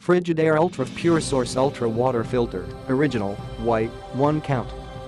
Frigidaire ULTRAWF PureSource Ultra Water Filter, Original, White, 1 count.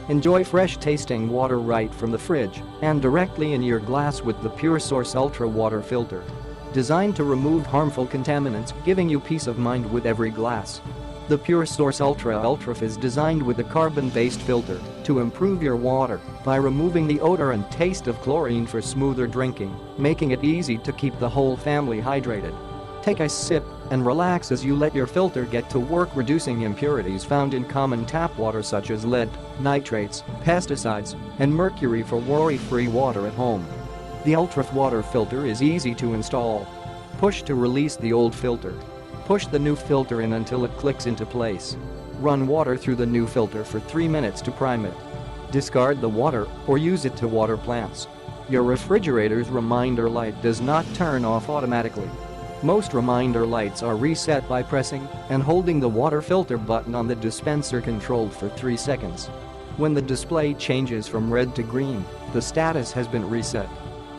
Enjoy fresh tasting water right from the fridge and directly in your glass with the PureSource Ultra Water Filter. Designed to remove harmful contaminants, giving you peace of mind with every glass. The PureSource Ultra ULTRAWF is designed with a carbon-based filter to improve your water by removing the odor and taste of chlorine for smoother drinking, making it easy to keep the whole family hydrated. Take a sip and relax as you let your filter get to work reducing impurities found in common tap water such as lead, nitrates, pesticides, and mercury for worry-free water at home. The ULTRAWF water filter is easy to install. Push to release the old filter. Push the new filter in until it clicks into place. Run water through the new filter for 3 minutes to prime it. Discard the water or use it to water plants. Your refrigerator's reminder light does not turn off automatically. Most reminder lights are reset by pressing and holding the water filter button on the dispenser controlled for 3 seconds. When the display changes from red to green, the status has been reset.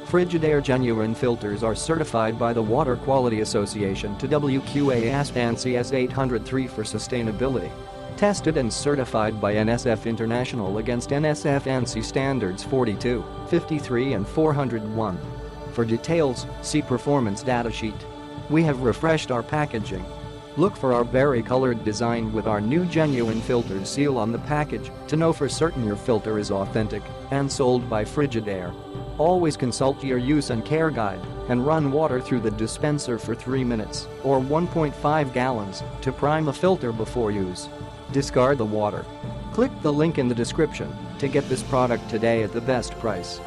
Frigidaire genuine filters are certified by the Water Quality Association to WQAS ANSI S803 for sustainability. Tested and certified by NSF International against NSF ANSI standards 42, 53 and 401. For details, see performance datasheet. We have refreshed our packaging. Look for our berry-colored design with our new genuine filters seal on the package to know for certain your filter is authentic and sold by Frigidaire. Always consult your use and care guide and run water through the dispenser for 3 minutes or 1.5 gallons to prime a filter before use. Discard the water. Click the link in the description to get this product today at the best price.